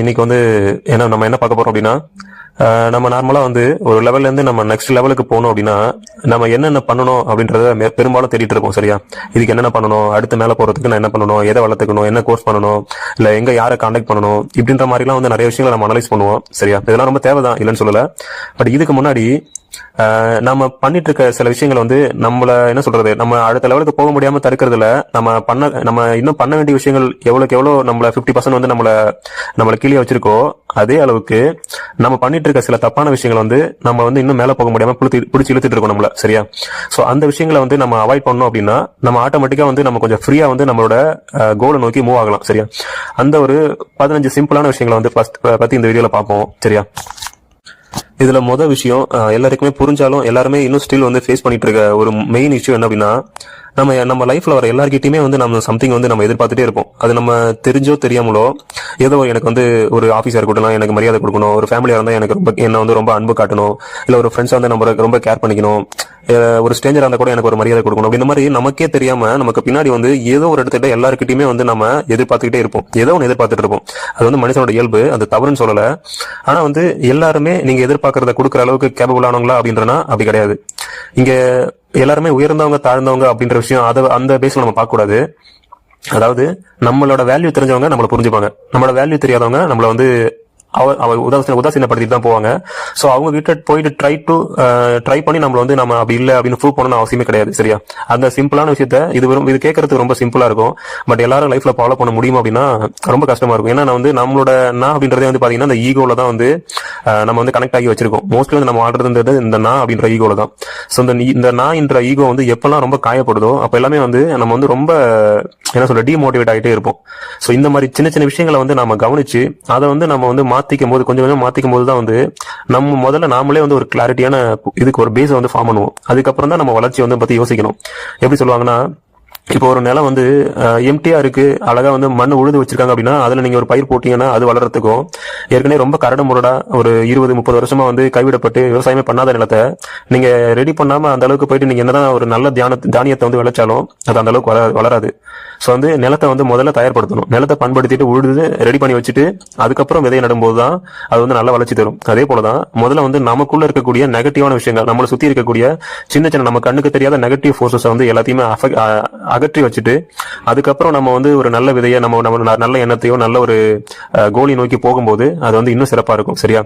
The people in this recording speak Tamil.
இன்னைக்கு வந்து நம்ம என்ன பார்க்க போறோம் அப்படின்னா, நம்ம நார்மலா வந்து ஒரு லெவல்ல இருந்து நம்ம நெக்ஸ்ட் லெவலுக்கு போகணும் அப்படின்னா நம்ம என்னென்ன பண்ணணும் அப்படின்றத பெரும்பாலும் தேடிட்டு இருக்கோம். சரியா? இதுக்கு என்னென்ன பண்ணணும், அடுத்து மேல போறதுக்கு நான் என்ன பண்ணணும், எதை வளர்த்துக்கணும், என்ன கோர்ஸ் பண்ணணும், இல்ல எங்க யாரை கான்டாக்ட் பண்ணணும், இப்படின்ற மாதிரி எல்லாம் வந்து நிறைய விஷயங்களை நம்ம அனலைஸ் பண்ணுவோம். சரியா? இதெல்லாம் ரொம்ப தேவைதான், இல்லைன்னு சொல்லல. பட் இதுக்கு முன்னாடி நம்ம பண்ணிட்டு இருக்க சில விஷயங்கள் வந்து நம்மள என்ன சொல்றது, நம்ம அடுத்த லெவலுக்கு போக முடியாம தடுக்கிறதுல நம்ம இன்னும் பண்ண வேண்டிய விஷயங்கள் எவ்வளவுக்கு எவ்வளவு நம்மள 50% வந்து நம்மள கீழே வச்சிருக்கோ, அதே அளவுக்கு நம்ம பண்ணிட்டு இருக்க சில தப்பான விஷயங்கள் வந்து நம்ம வந்து இன்னும் மேல போக முடியாம பிடிச்சி இழுத்துட்டு இருக்கோம் நம்மள. சரியா? சோ அந்த விஷயங்களை வந்து நம்ம அவாய்ட் பண்ணோம் அப்படின்னா நம்ம ஆட்டோமேட்டிக்கா வந்து நம்ம கொஞ்சம் ஃப்ரீயா வந்து நம்மளோட கோலை நோக்கி மூவ் ஆகலாம். சரியா? அந்த ஒரு 15 சிம்பிளான விஷயங்களை வந்து பத்தி இந்த வீடியோல பார்ப்போம். சரியா? இதுல மொதல் விஷயம் எல்லாருக்குமே புரிஞ்சாலும் எல்லாருமே இன்னும் ஸ்டில் வந்து ஃபேஸ் பண்ணிட்டு இருக்க ஒரு மெயின் இஷ்யூ என்ன அப்படின்னா, நம்ம லைஃப்ல வர எல்லார்கிட்டயுமே வந்து நம்ம சம்திங் வந்து நம்ம எதிர்பார்த்துட்டே இருப்போம். அது நம்ம தெரிஞ்சோ தெரியாமலோ ஏதோ எனக்கு வந்து ஒரு ஆஃபீஸா இருக்கட்டும் எனக்கு மரியாதை கொடுக்கணும், ஒரு ஃபேமிலியா இருந்தா எனக்கு என்ன வந்து ரொம்ப அன்பு காட்டணும், இல்ல ஒரு ஃப்ரெண்ட்ஸா வந்து நம்ம ரொம்ப கேர் பண்ணிக்கணும், ஒரு ஸ்ட்ரேஞ்சரா இருந்தா கூட எனக்கு ஒரு மரியாதை கொடுக்கணும். இந்த மாதிரி நமக்கே தெரியாம நமக்கு பின்னாடி வந்து ஏதோ ஒரு இடத்துல எல்லாருக்கிட்டையுமே வந்து நம்ம எதிர்பார்த்துக்கிட்டே இருப்போம். ஏதோ ஒன்று எதிர்பார்த்துட்டு இருப்போம். அது வந்து மனுஷனோட இயல்பு, அது தவறுன்னு சொல்லல. ஆனா வந்து எல்லாருமே நீங்க எதிர்பார்க்கறத கொடுக்குற அளவுக்கு கேபபிள் ஆனவங்களா அப்படின்றனா அப்படி கிடையாது. இங்க எல்லாருமே உயர்ந்தவங்க தாழ்ந்தவங்க அப்படின்ற விஷயம் அந்த பேஸ்ல நம்ம பார்க்க கூடாது. அதாவது நம்மளோட வேல்யூ தெரிஞ்சவங்க நம்மள புரிஞ்சுப்பாங்க, நம்மளோட வேல்யூ தெரியாதவங்க நம்மள வந்து உதாசீனப்படுத்திட்டு தான் போவாங்க. சோ அவங்க கிட்ட போயிட்டு ட்ரை பண்ணி நம்ம வந்து நம்ம அப்படி இல்ல அப்படின்னு ப்ரூவ் பண்ணணும் அவசியமே கிடையாது. சரியா? அந்த சிம்பிளான விஷயத்த இது கேட்கறதுக்கு ரொம்ப சிம்பிளா இருக்கும். பட் எல்லாரும் லைஃப்ல ஃபாலோ பண்ண முடியுமா அப்படின்னா ரொம்ப கஷ்டமா இருக்கும். ஏன்னா வந்து நம்மளோட நான் அப்படின்றதே வந்து பாத்தீங்கன்னா இந்த ஈகோல தான் வந்து நம்ம வந்து கனெக்ட் ஆகி வச்சிருக்கோம். மோஸ்ட்லி வந்து நம்ம ஆடுறது இந்த நான் அப்படின்ற ஈகோல தான். சோ இந்த நான் என்ற ஈகோ வந்து எப்பெல்லாம் ரொம்ப காயப்படுதோ அப்ப எல்லாமே வந்து நம்ம வந்து ரொம்ப என்ன சொல்ற டிமோட்டிவேட் ஆகிட்டே இருப்போம். சோ இந்த மாதிரி சின்ன சின்ன விஷயங்களை வந்து நம்ம கவனிச்சு அதை வந்து நம்ம வந்து மாத்திக்கும் போது கொஞ்சம் மாத்திக்கும் போது தான் வந்து நம்ம முதல்ல நாமளே வந்து ஒரு கிளாரிட்டியான இதுக்கு ஒரு பேஸை வந்து ஃபார்ம் பண்ணுவோம். அதுக்கப்புறம் தான் நம்ம வளர்ச்சி வந்து பத்தி யோசிக்கணும். எப்படி சொல்லுவாங்கன்னா, இப்போ ஒரு நிலம் வந்து எம்டியா இருக்கு, அழகா வந்து மண் உழுது வச்சிருக்காங்க அப்படின்னா அதுல நீங்க ஒரு பயிர் போட்டீங்கன்னா அது வளர்றதுக்கும், ஏற்கனவே ரொம்ப கரடு முரடா ஒரு 20-30 வருஷமா வந்து கைவிடப்பட்டு விவசாயமே பண்ணாத நிலத்தை நீங்க ரெடி பண்ணாம அந்த அளவுக்கு போயிட்டு நீங்க என்னதான் ஒரு நல்ல தானியத்தை வந்து விளைச்சாலும் அது அந்த அளவுக்கு வளராது. சோ வந்து நிலத்தை வந்து முதல்ல தயார்படுத்தணும். நிலத்தை பண்படுத்திட்டு உழுது ரெடி பண்ணி வச்சுட்டு அதுக்கப்புறம் விதையை நடும்போதுதான் அது வந்து நல்ல வளர்ச்சி தரும். அதே போலதான் முதல்ல வந்து நமக்குள்ள இருக்கக்கூடிய நெகட்டிவான விஷயங்கள், நம்மளை சுத்தி இருக்கக்கூடிய சின்ன சின்ன நம்ம கண்ணுக்கு தெரியாத நெகட்டிவ் ஃபோர்ஸஸ் வந்து எல்லாத்தையுமே அகற்றி வச்சுட்டு அதுக்கப்புறம் நம்ம வந்து ஒரு நல்ல விதையை நம்ம நல்ல எண்ணத்தையோ நல்ல ஒரு கோலை நோக்கி போகும்போது அது வந்து இன்னும் சிறப்பா இருக்கும். சரியா?